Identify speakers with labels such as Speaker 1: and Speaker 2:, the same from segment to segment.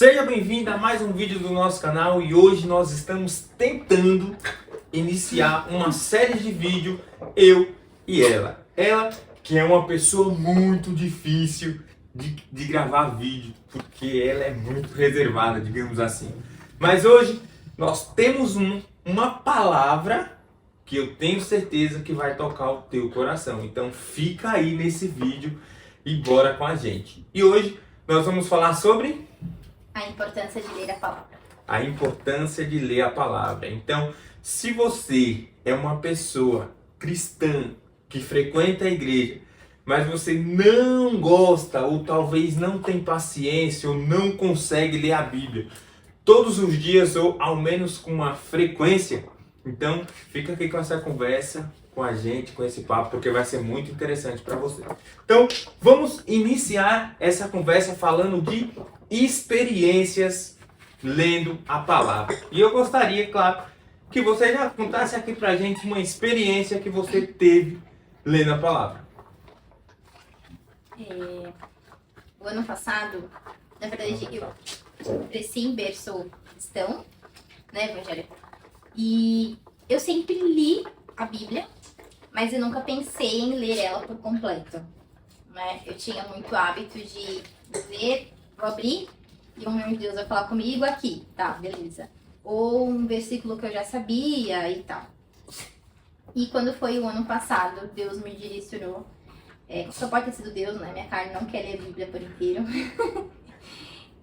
Speaker 1: Seja bem-vindo a mais um vídeo do nosso canal e hoje nós estamos tentando iniciar uma série de vídeos, eu e ela. Ela que é uma pessoa muito difícil de gravar vídeo, porque ela é muito reservada, digamos assim. Mas hoje nós temos uma palavra que eu tenho certeza que vai tocar o teu coração. Então fica aí nesse vídeo e bora com a gente. E hoje nós vamos falar sobre
Speaker 2: a importância de ler a palavra.
Speaker 1: A importância de ler a palavra. Então, se você é uma pessoa cristã que frequenta a igreja, mas você não gosta ou talvez não tem paciência ou não consegue ler a Bíblia todos os dias ou ao menos com uma frequência, então fica aqui com essa conversa com a gente, com esse papo, porque vai ser muito interessante para você. Então, vamos iniciar essa conversa falando de experiências lendo a palavra. E eu gostaria, claro, que você já contasse aqui pra gente uma experiência que você teve lendo a palavra.
Speaker 2: O ano passado, na verdade, eu cresci em berço cristão, né, evangélico, e eu sempre li a Bíblia, mas eu nunca pensei em ler ela por completo, né? Eu tinha muito hábito de ler, vou abrir e o meu Deus vai falar comigo aqui, tá, beleza. Ou um versículo que eu já sabia e tal. E quando foi o ano passado, Deus me direcionou, só pode ter sido Deus, né? Minha carne não quer ler a Bíblia por inteiro,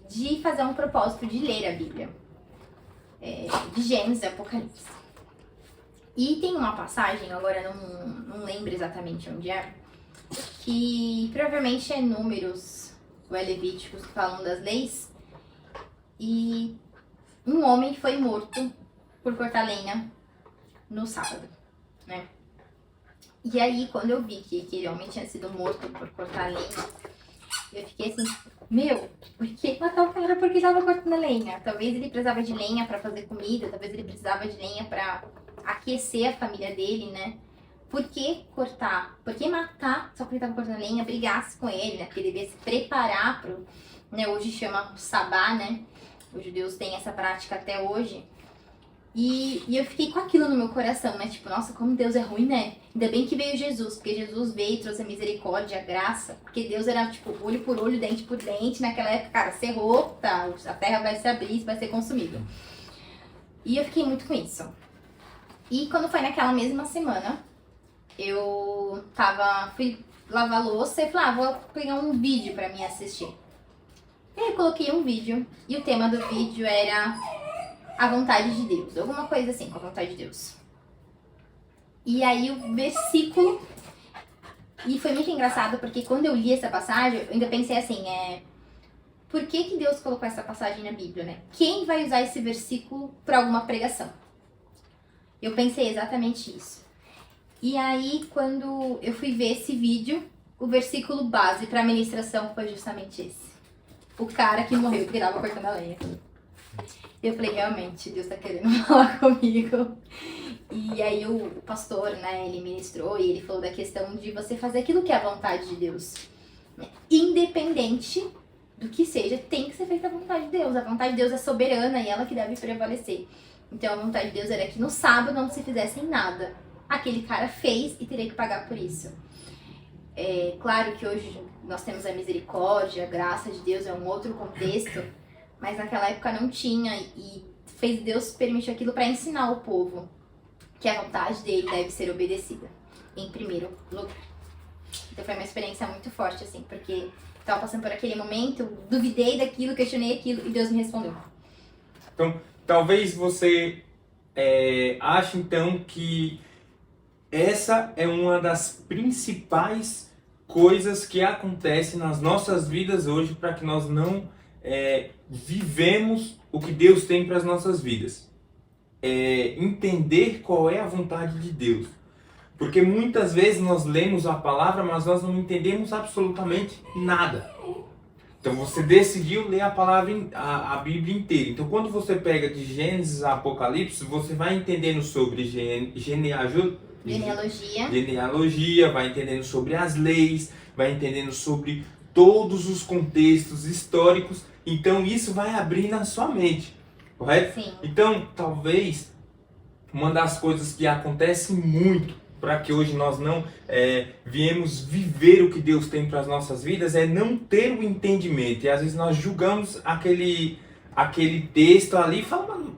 Speaker 2: de fazer um propósito de ler a Bíblia, de Gênesis e Apocalipse. E tem uma passagem, agora não lembro exatamente onde é, que provavelmente é Números ou é Levíticos, que falam das leis. E um homem foi morto por cortar lenha no sábado, né? E aí, quando eu vi que aquele homem tinha sido morto por cortar lenha, eu fiquei assim, meu, por que matar o cara porque estava cortando lenha? Talvez ele precisava de lenha para fazer comida, talvez ele precisava de lenha para aquecer a família dele, né? Por que cortar? Por que matar só porque ele estava cortando lenha? Brigasse com ele, né? Porque ele devia se preparar pro, né? Hoje chama sabá, né? Os judeus têm essa prática até hoje. E eu fiquei com aquilo no meu coração, né? Tipo, nossa, como Deus é ruim, né? Ainda bem que veio Jesus, porque Jesus veio e trouxe a misericórdia, a graça. Porque Deus era, tipo, olho por olho, dente por dente. Naquela época, cara, cerrou, tá, a terra vai se abrir, vai ser consumida. E eu fiquei muito com isso. E quando foi naquela mesma semana, eu fui lavar louça e falei, vou pegar um vídeo pra mim assistir. E aí eu coloquei um vídeo, e o tema do vídeo era a vontade de Deus, alguma coisa assim, com a vontade de Deus. E aí o versículo, e foi muito engraçado, porque quando eu li essa passagem, eu ainda pensei assim, por que Deus colocou essa passagem na Bíblia, né? Quem vai usar esse versículo para alguma pregação? Eu pensei exatamente isso. E aí, quando eu fui ver esse vídeo, o versículo base para a ministração foi justamente esse. O cara que morreu porque estava cortando a lenha. Eu falei, realmente, Deus tá querendo falar comigo. E aí o pastor, né, ele ministrou e ele falou da questão de você fazer aquilo que é a vontade de Deus. Independente do que seja, tem que ser feita a vontade de Deus. A vontade de Deus é soberana e ela que deve prevalecer. Então a vontade de Deus era que no sábado não se fizesse nada. Aquele cara fez e teria que pagar por isso. É claro que hoje nós temos a misericórdia, a graça de Deus, é um outro contexto, mas naquela época não tinha e Deus permitiu aquilo para ensinar o povo que a vontade dele deve ser obedecida, em primeiro lugar. Então foi uma experiência muito forte, assim, porque estava passando por aquele momento, duvidei daquilo, questionei aquilo e Deus me respondeu.
Speaker 1: Então, talvez você ache então que essa é uma das principais coisas que acontecem nas nossas vidas hoje para que nós não vivemos o que Deus tem para as nossas vidas. Entender qual é a vontade de Deus. Porque muitas vezes nós lemos a palavra, mas nós não entendemos absolutamente nada. Então você decidiu ler a palavra, a Bíblia inteira. Então quando você pega de Gênesis a Apocalipse, você vai entendendo sobre genealogia, vai entendendo sobre as leis, vai entendendo sobre todos os contextos históricos, então isso vai abrir na sua mente, correto?
Speaker 2: Sim.
Speaker 1: Então, talvez, uma das coisas que acontece muito para que hoje nós não viemos viver o que Deus tem para as nossas vidas é não ter o entendimento. E às vezes nós julgamos aquele texto ali e falamos,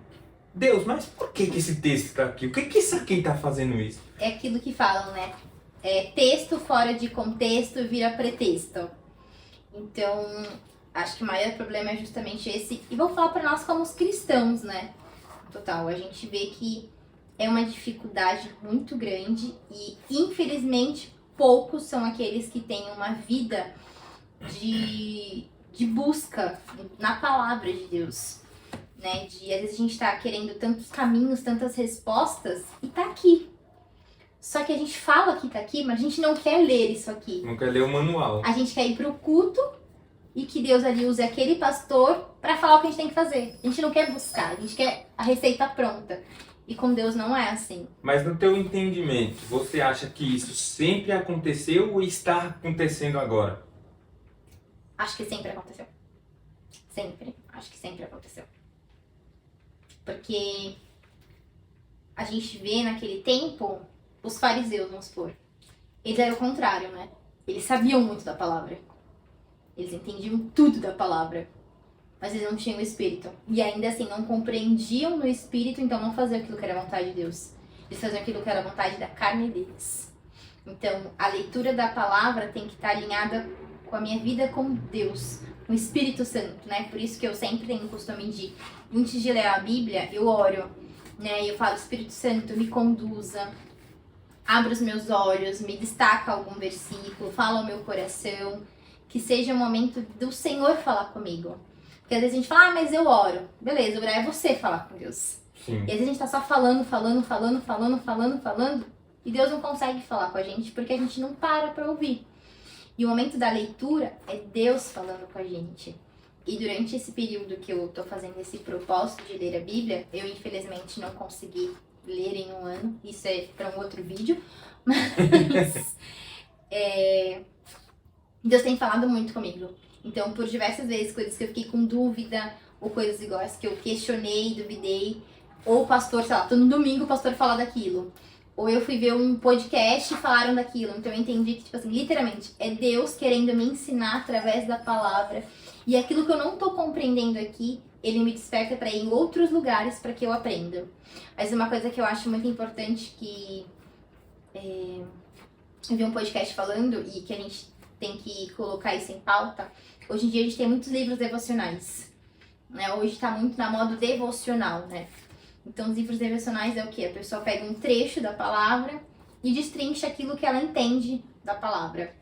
Speaker 1: Deus, mas por que esse texto está aqui? O que isso aqui está fazendo isso?
Speaker 2: É aquilo que falam, né? Texto fora de contexto vira pretexto. Então, acho que o maior problema é justamente esse. E vou falar para nós como os cristãos, né? Total, a gente vê que é uma dificuldade muito grande e, infelizmente, poucos são aqueles que têm uma vida de busca na palavra de Deus, né? Às vezes a gente tá querendo tantos caminhos, tantas respostas e tá aqui. Só que a gente fala que tá aqui, mas a gente não quer ler isso aqui.
Speaker 1: Não quer ler o manual.
Speaker 2: A gente quer ir pro culto e que Deus ali use aquele pastor para falar o que a gente tem que fazer. A gente não quer buscar, a gente quer a receita pronta. E com Deus não é assim.
Speaker 1: Mas no teu entendimento, você acha que isso sempre aconteceu ou está acontecendo agora?
Speaker 2: Acho que sempre aconteceu. Sempre. Acho que sempre aconteceu. Porque a gente vê naquele tempo os fariseus, vamos supor. Eles eram o contrário, né? Eles sabiam muito da palavra. Eles entendiam tudo da palavra. Mas eles não tinham o Espírito. E ainda assim não compreendiam no Espírito, então não faziam aquilo que era a vontade de Deus. Eles faziam aquilo que era a vontade da carne deles. Então, a leitura da palavra tem que estar alinhada com a minha vida com Deus, com o Espírito Santo, né? Por isso que eu sempre tenho o costume de, antes de ler a Bíblia, eu oro, né? Eu falo, Espírito Santo, me conduza, abra os meus olhos, me destaca algum versículo, fala ao meu coração, que seja o momento do Senhor falar comigo. Porque às vezes a gente fala, mas eu oro. Beleza, orar é você falar com Deus.
Speaker 1: Sim.
Speaker 2: E às vezes a gente tá só falando, e Deus não consegue falar com a gente porque a gente não para ouvir. E o momento da leitura é Deus falando com a gente. E durante esse período que eu tô fazendo esse propósito de ler a Bíblia, eu infelizmente não consegui ler em um ano. Isso é para um outro vídeo. Mas Deus tem falado muito comigo. Então, por diversas vezes, coisas que eu fiquei com dúvida, ou coisas iguais que eu questionei, duvidei, ou o pastor, sei lá, tô no domingo o pastor fala daquilo. Ou eu fui ver um podcast e falaram daquilo. Então eu entendi que, tipo assim, literalmente, é Deus querendo me ensinar através da palavra. E aquilo que eu não tô compreendendo aqui, Ele me desperta para ir em outros lugares para que eu aprenda. Mas uma coisa que eu acho muito importante que... eu vi um podcast falando e que a gente tem que colocar isso em pauta. Hoje em dia a gente tem muitos livros devocionais, né? Hoje tá muito na moda devocional, né? Então os livros devocionais é o quê? A pessoa pega um trecho da palavra e destrincha aquilo que ela entende da palavra.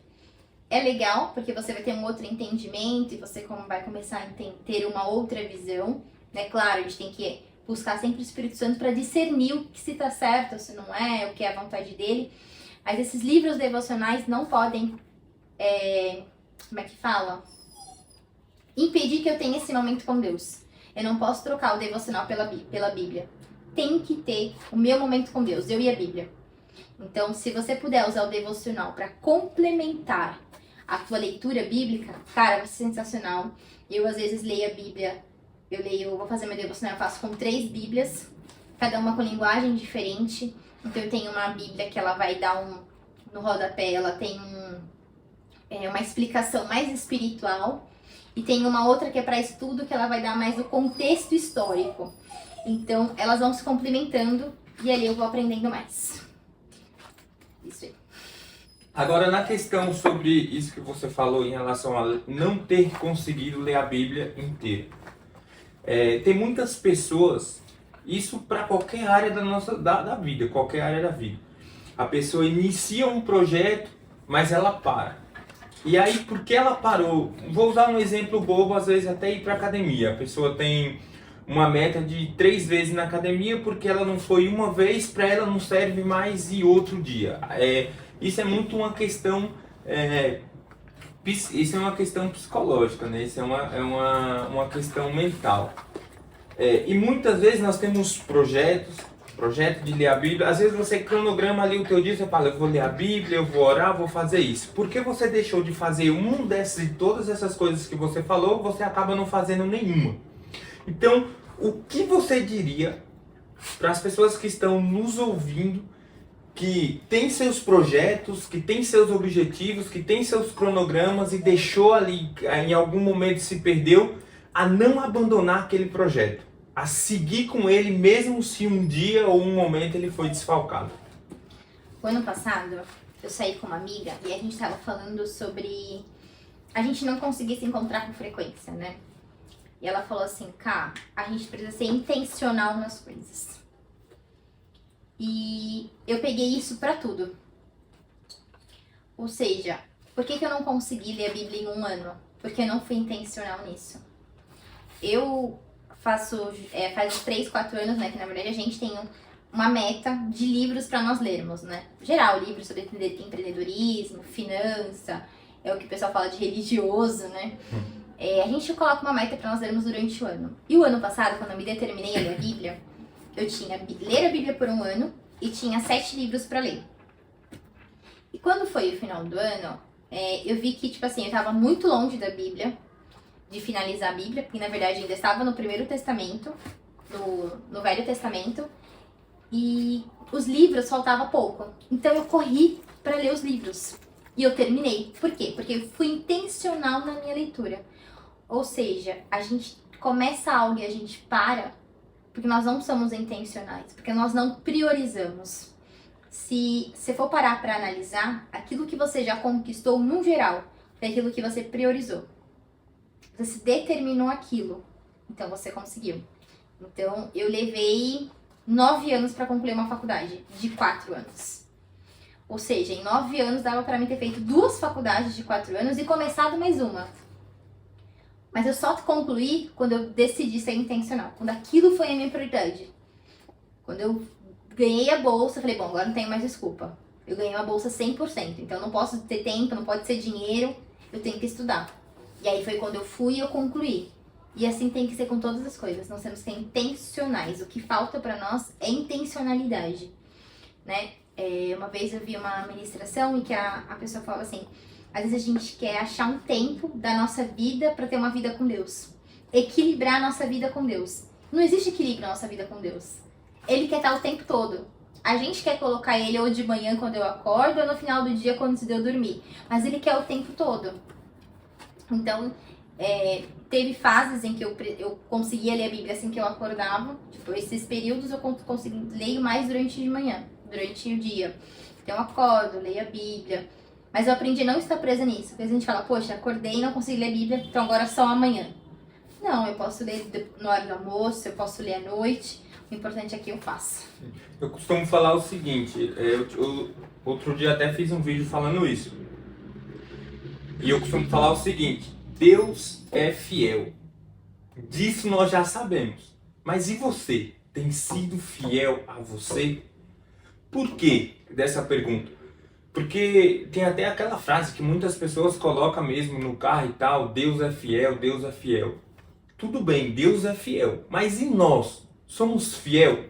Speaker 2: É legal, porque você vai ter um outro entendimento e você vai começar a ter uma outra visão, né? Claro, a gente tem que buscar sempre o Espírito Santo para discernir o que se tá certo, se não é, o que é a vontade dele. Mas esses livros devocionais não podem, como é que fala? Impedir que eu tenha esse momento com Deus. Eu não posso trocar o devocional pela Bíblia. Tem que ter o meu momento com Deus, eu e a Bíblia. Então, se você puder usar o devocional para complementar a tua leitura bíblica, cara, vai ser sensacional. Eu, às vezes, leio a Bíblia. Vou fazer meu devocional, eu faço com 3 Bíblias, cada uma com linguagem diferente. Então, eu tenho uma Bíblia que ela vai dar no rodapé, ela tem uma explicação mais espiritual. E tem uma outra que é para estudo, que ela vai dar mais o contexto histórico. Então, elas vão se complementando e ali eu vou aprendendo mais. Isso aí.
Speaker 1: Agora, na questão sobre isso que você falou em relação a não ter conseguido ler a Bíblia inteira. Tem muitas pessoas, isso para qualquer área da vida, qualquer área da vida. A pessoa inicia um projeto, mas ela para. E aí, porque ela parou? Vou usar um exemplo bobo, às vezes até ir para academia. A pessoa tem uma meta de 3 vezes na academia, porque ela não foi uma vez, para ela não serve mais e outro dia. Isso é muito uma questão, isso é uma questão psicológica, né? Isso é uma questão mental. E muitas vezes nós temos projetos, projeto de ler a Bíblia, às vezes você cronograma ali o teu dia, você fala, eu vou ler a Bíblia, eu vou orar, vou fazer isso. Por que você deixou de fazer de todas essas coisas que você falou, você acaba não fazendo nenhuma? Então, o que você diria para as pessoas que estão nos ouvindo, que tem seus projetos, que tem seus objetivos, que tem seus cronogramas e deixou ali, em algum momento se perdeu, a não abandonar aquele projeto, a seguir com ele mesmo se um dia ou um momento ele foi desfalcado?
Speaker 2: O ano passado, eu saí com uma amiga e a gente estava falando sobre a gente não conseguir se encontrar com frequência, né? E ela falou assim, Cá, a gente precisa ser intencional nas coisas. E eu peguei isso pra tudo. Ou seja, por que eu não consegui ler a Bíblia em um ano? Porque eu não fui intencional nisso. Eu faz uns 3, 4 anos, né, que na verdade a gente tem uma meta de livros pra nós lermos, né? Geral, livros sobre empreendedorismo, finança, é o que o pessoal fala de religioso, né? A gente coloca uma meta pra nós lermos durante o ano. E o ano passado, quando eu me determinei a ler a Bíblia, eu tinha ler a Bíblia por um ano e tinha 7 livros pra ler. E quando foi o final do ano, eu vi que, tipo assim, eu tava muito longe da Bíblia, de finalizar a Bíblia, porque na verdade ainda estava no Primeiro Testamento, no Velho Testamento, e os livros faltava pouco. Então eu corri pra ler os livros. E eu terminei. Por quê? Porque eu fui intencional na minha leitura. Ou seja, a gente começa algo e a gente para porque nós não somos intencionais, porque nós não priorizamos. Se você for parar para analisar, aquilo que você já conquistou no geral foi aquilo que você priorizou. Você se determinou aquilo, então você conseguiu. Então eu levei 9 anos para concluir uma faculdade de 4 anos. Ou seja, em 9 anos dava para mim ter feito 2 faculdades de 4 anos e começado mais uma. Mas eu só concluí quando eu decidi ser intencional, quando aquilo foi a minha prioridade. Quando eu ganhei a bolsa, eu falei, bom, agora não tenho mais desculpa. Eu ganhei uma bolsa 100%, então não posso ter tempo, não pode ser dinheiro, eu tenho que estudar. E aí foi quando eu fui e eu concluí. E assim tem que ser com todas as coisas, nós temos que ser intencionais. O que falta pra nós é intencionalidade, né? Uma vez eu vi uma ministração em que a pessoa falava assim, às vezes a gente quer achar um tempo da nossa vida para ter uma vida com Deus. Equilibrar a nossa vida com Deus. Não existe equilíbrio na nossa vida com Deus. Ele quer estar o tempo todo. A gente quer colocar ele ou de manhã quando eu acordo ou no final do dia quando eu dormir. Mas ele quer o tempo todo. Então, teve fases em que eu conseguia ler a Bíblia assim que eu acordava. Tipo, esses períodos eu leio mais durante o dia. Então eu acordo, leio a Bíblia. Mas eu aprendi a não estar presa nisso. Porque a gente fala, poxa, acordei e não consigo ler a Bíblia, então agora só amanhã. Não, eu posso ler na hora do almoço, eu posso ler à noite. O importante é que eu faço.
Speaker 1: Eu costumo falar o seguinte, outro dia até fiz um vídeo falando isso. E eu costumo falar o seguinte, Deus é fiel. Disso nós já sabemos. Mas e você? Tem sido fiel a você? Por que dessa pergunta? Porque tem até aquela frase que muitas pessoas colocam mesmo no carro e tal, Deus é fiel, Deus é fiel. Tudo bem, Deus é fiel, mas e nós? Somos fiel?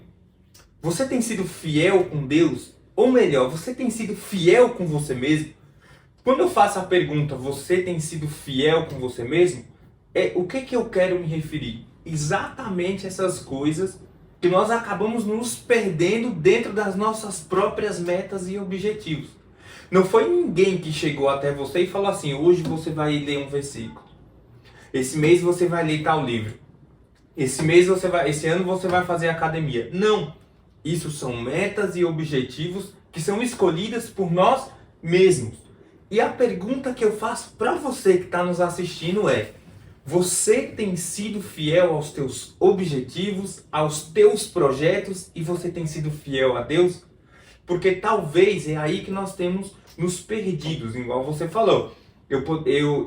Speaker 1: Você tem sido fiel com Deus? Ou melhor, você tem sido fiel com você mesmo? Quando eu faço a pergunta, você tem sido fiel com você mesmo? O que eu quero me referir? Exatamente essas coisas que nós acabamos nos perdendo dentro das nossas próprias metas e objetivos. Não foi ninguém que chegou até você e falou assim, hoje você vai ler um versículo. Esse mês você vai ler tal livro. Esse ano você vai fazer academia. Não. Isso são metas e objetivos que são escolhidas por nós mesmos. E a pergunta que eu faço para você que está nos assistindo é, você tem sido fiel aos teus objetivos, aos teus projetos e você tem sido fiel a Deus? Porque talvez é aí que nós temos nos perdidos, igual você falou.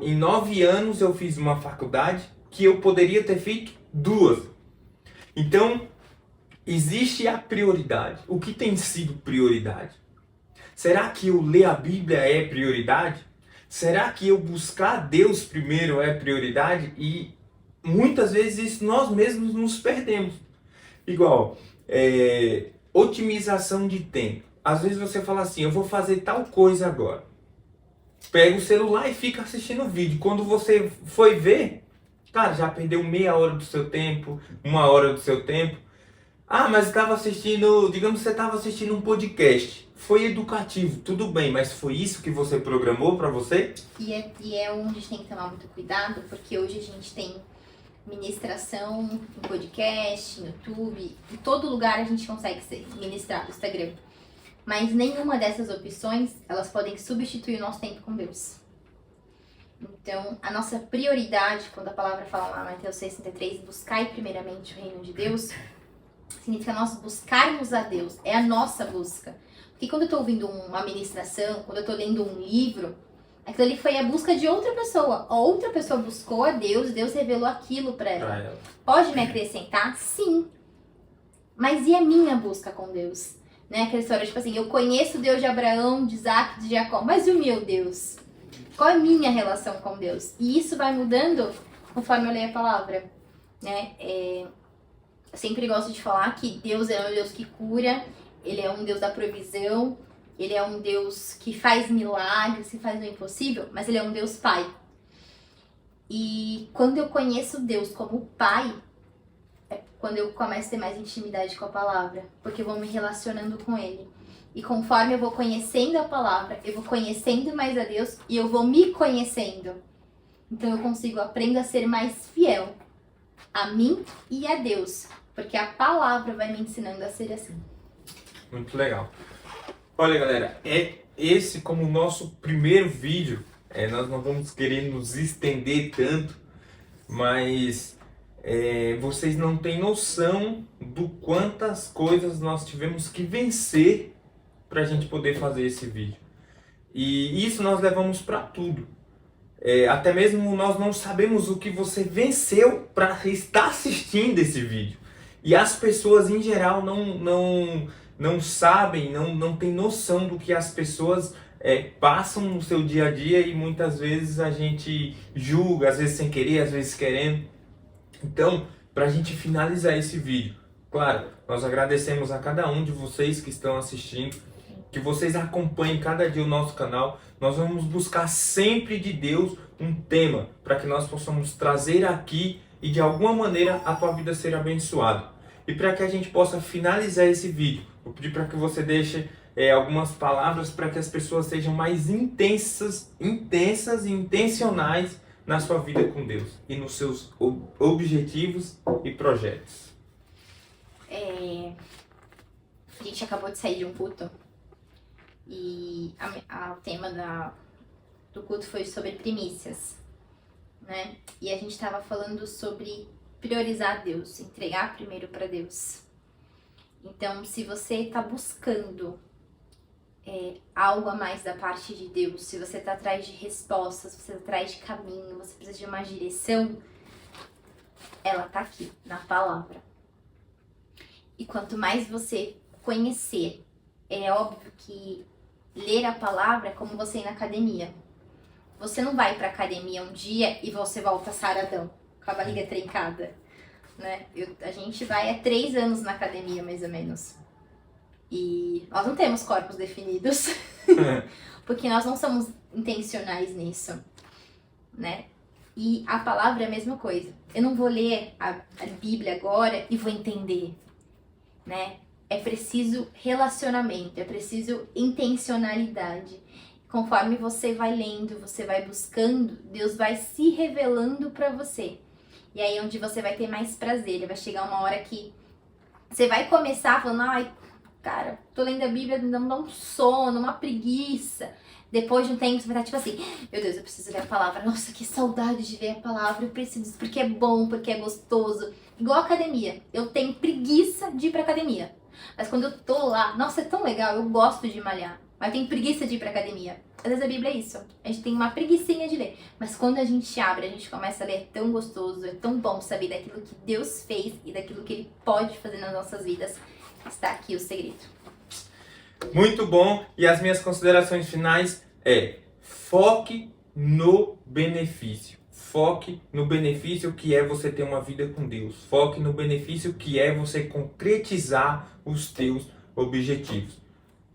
Speaker 1: Em 9 anos eu fiz uma faculdade que eu poderia ter feito 2. Então, existe a prioridade. O que tem sido prioridade? Será que eu ler a Bíblia é prioridade? Será que eu buscar Deus primeiro é prioridade? E muitas vezes isso nós mesmos nos perdemos. Igual, otimização de tempo. Às vezes você fala assim, eu vou fazer tal coisa agora. Pega o celular e fica assistindo o vídeo. Quando você foi ver, cara, já perdeu meia hora do seu tempo, 1 hora do seu tempo. Ah, mas estava assistindo, digamos que você estava assistindo um podcast. Foi educativo, tudo bem, mas foi isso que você programou para você?
Speaker 2: E é onde a gente tem que tomar muito cuidado, porque hoje a gente tem ministração em podcast, no YouTube, em todo lugar a gente consegue ser ministrado, Instagram. Mas nenhuma dessas opções, elas podem substituir o nosso tempo com Deus. Então, a nossa prioridade, quando a palavra fala lá em Mateus 6,33, buscai primeiramente o reino de Deus, significa nós buscarmos a Deus, é a nossa busca. Porque quando eu estou ouvindo uma ministração, quando eu estou lendo um livro, aquilo ali foi a busca de outra pessoa. A outra pessoa buscou a Deus, Deus revelou aquilo para ela. Pode me acrescentar? Sim. Mas e a minha busca com Deus? Né? Aquela história, tipo assim, eu conheço o Deus de Abraão, de Isaac, de Jacó, mas e o meu Deus? Qual é a minha relação com Deus? E isso vai mudando conforme eu leio a palavra. Né? Eu sempre gosto de falar que Deus é um Deus que cura, Ele é um Deus da provisão, Ele é um Deus que faz milagres, que faz o impossível, mas Ele é um Deus Pai. E quando eu conheço Deus como Pai, é quando eu começo a ter mais intimidade com a palavra, porque eu vou me relacionando com Ele. E conforme eu vou conhecendo a palavra, eu vou conhecendo mais a Deus e eu vou me conhecendo. Então eu consigo aprender a ser mais fiel a mim e a Deus, porque a palavra vai me ensinando a ser assim.
Speaker 1: Muito legal. Olha, galera, esse como o nosso primeiro vídeo. Nós não vamos querer nos estender tanto, mas vocês não têm noção do quantas coisas nós tivemos que vencer para a gente poder fazer esse vídeo. E isso nós levamos para tudo. Até mesmo nós não sabemos o que você venceu para estar assistindo esse vídeo. E as pessoas em geral não sabem, não têm noção do que as pessoas passam no seu dia a dia, e muitas vezes a gente julga, às vezes sem querer, às vezes querendo. Então, para a gente finalizar esse vídeo, claro, nós agradecemos a cada um de vocês que estão assistindo, que vocês acompanhem cada dia o nosso canal. Nós vamos buscar sempre de Deus um tema para que nós possamos trazer aqui e de alguma maneira a tua vida ser abençoada. E para que a gente possa finalizar esse vídeo, vou pedir para que você deixe algumas palavras para que as pessoas sejam mais intensas e intencionais na sua vida com Deus e nos seus objetivos e projetos.
Speaker 2: A gente acabou de sair de um culto e o tema do culto foi sobre primícias, né? E a gente estava falando sobre priorizar Deus, entregar primeiro para Deus. Então, se você está buscando algo a mais da parte de Deus, se você está atrás de respostas, se você está atrás de caminho, você precisa de uma direção, ela está aqui, na palavra. E quanto mais você conhecer, é óbvio que ler a palavra é como você ir na academia. Você não vai para academia um dia e você volta saradão, com a barriga trincada, né? A gente vai há 3 anos na academia, mais ou menos. E nós não temos corpos definidos, porque nós não somos intencionais nisso, né? E a palavra é a mesma coisa. Eu não vou ler a Bíblia agora e vou entender, né? É preciso relacionamento, é preciso intencionalidade. Conforme você vai lendo, você vai buscando, Deus vai se revelando para você. E aí é onde você vai ter mais prazer. Vai chegar uma hora que você vai começar falando, ai, cara, tô lendo a Bíblia, não dá um sono, uma preguiça. Depois de um tempo você vai estar tipo assim, meu Deus, eu preciso ler a palavra. Nossa, que saudade de ler a palavra, eu preciso, porque é bom, porque é gostoso. Igual a academia, eu tenho preguiça de ir pra academia. Mas quando eu tô lá, nossa, é tão legal, eu gosto de malhar. Mas eu tenho preguiça de ir pra academia. Às vezes a Bíblia é isso, a gente tem uma preguicinha de ler. Mas quando a gente abre, a gente começa a ler, é tão gostoso, é tão bom saber daquilo que Deus fez e daquilo que Ele pode fazer nas nossas vidas. Está aqui o segredo.
Speaker 1: Muito bom. E as minhas considerações finais foque no benefício. Foque no benefício que é você ter uma vida com Deus. Foque no benefício que é você concretizar os teus objetivos.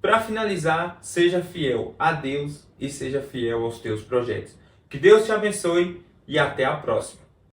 Speaker 1: Para finalizar, seja fiel a Deus e seja fiel aos teus projetos. Que Deus te abençoe e até a próxima.